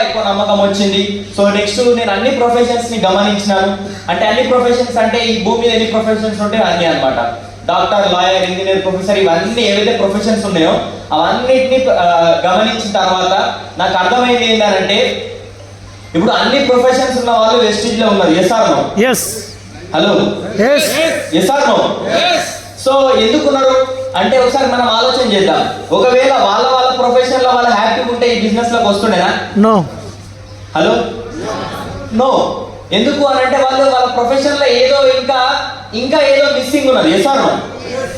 ఎక్కువ నమ్మకం వచ్చింది. సో నెక్స్ట్ నేను అన్ని ప్రొఫెషన్స్ ని గమనించినాను. అంటే అన్ని ప్రొఫెషన్స్ అంటే ఈ భూమి మీద ఎన్ని ప్రొఫెషన్స్ ఉంటాయో అన్ని అన్నమాట. డాక్టర్, లాయర్, ఇంజనీర్, ప్రొఫెసర్, ఇవన్నీ ఏవైతే ప్రొఫెషన్స్ ఉన్నాయో అవన్నిటిని గమనించిన తర్వాత నాకు అర్థమైంది ఏంటంటే ఇప్పుడు అన్ని ప్రొఫెషన్స్ ఉన్న వాళ్ళు వెస్టిజ్ లో ఉన్నారు. Yes or no? Yes. Hello, yes or no? So ఎందుకున్నారు అంటే ఒకసారి మనం ఆలోచన చేద్దాం. ఒకవేళ వాళ్ళ వాళ్ళ ప్రొఫెషన్ లో వాళ్ళు హ్యాపీగా ఉంటే ఈ బిజినెస్ లోకి వస్తుండేనా? నో. Hello, no. ఎందుకు అని అంటే వాళ్ళు వాళ్ళ ప్రొఫెషన్ లో ఏదో ఇంకా ఏదో మిస్సింగ్ ఉన్నది. Yes or no?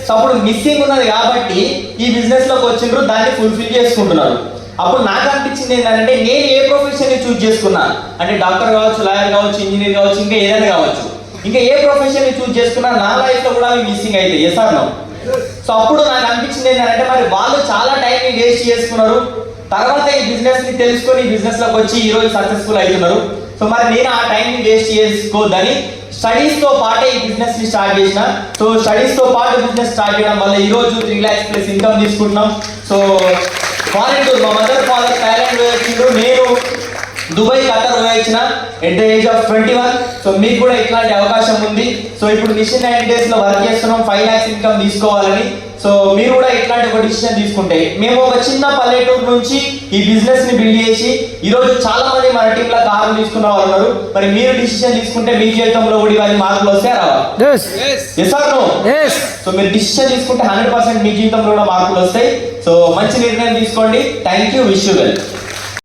సో అప్పుడు మిస్సింగ్ ఉన్నది కాబట్టి ఈ బిజినెస్ లోకి వచ్చిండ్రు, దాన్ని ఫుల్ఫిల్ చేసుకుంటున్నారు. అప్పుడు నాకు అనిపించింది ఏంటంటే నేను ఏ ప్రొఫెషన్ ని చూజ్ చేసుకున్నా అంటే డాక్టర్ కావచ్చు, లాయర్ కావచ్చు, ఇంజనీర్ కావచ్చు, ఇంకా ఏదైనా కావచ్చు, ఇంకా ఏ ప్రొఫెషన్ ని చూజ్ చేసుకున్నా నా లైఫ్ లో కూడా అవి మిస్సింగ్ అయితే. Yes or no? సో అప్పుడు నాకు అనిపించింది ఏంటంటే మరి వాళ్ళు చాలా టైం ని వేస్ట్ చేసుకున్నారు, తర్వాత ఈ బిజినెస్ ని తెలుసుకొని ఈ బిజినెస్ లోకి వచ్చి ఈ రోజు సక్సెస్ఫుల్ అవుతున్నారు. సో మరి నేను ఆ టైం ని వేస్ట్ చేసుకోవద్దని స్టడీస్ తో పాటే ఈ బిజినెస్ ని స్టార్ట్ చేసిన. సో స్టడీస్ తో పాటు బిజినెస్ స్టార్ట్ చేయడం వల్ల ఈ రోజు 3 lakhs ప్లస్ ఇన్కమ్ తీసుకుంటున్నాం. సో ఫారెన్ టూర్, మా మదర్ ఫాదర్ థాయిలాండ్ పోయిండ్రు, నేను దుబాయ్, ఖతర్ పోయించిన at the age of 21. So మీకు కూడా ఇట్లాంటి అవకాశం ఉంది. సో ఇప్పుడు మిషన్ 90 days లో వర్క్ చేస్తున్నాం, 5 lakhs ఇన్కమ్ తీసుకోవాలని. సో మీరు కూడా ఇట్లాంటి ఒక డిసిషన్ తీసుకుంటే, మేము ఒక చిన్న పల్లెటూరు నుంచి ఈ బిజినెస్ ని బిల్డ్ చేసి ఈ రోజు చాలా మంది మన టీమ్ లో కార్లు తీసుకున్న వాళ్ళు ఉన్నారు. మరి మీరు డిసిషన్ తీసుకుంటే మీ జీవితంలో కూడా ఇవన్నీ మార్పులు వస్తాయా రావా? Yes or no? సో మీరు డిసిషన్ తీసుకుంటే 100% మీ జీవితంలో కూడా మార్పులు వస్తాయి. సో మంచి నిర్ణయం తీసుకోండి. Thank you, wish you well.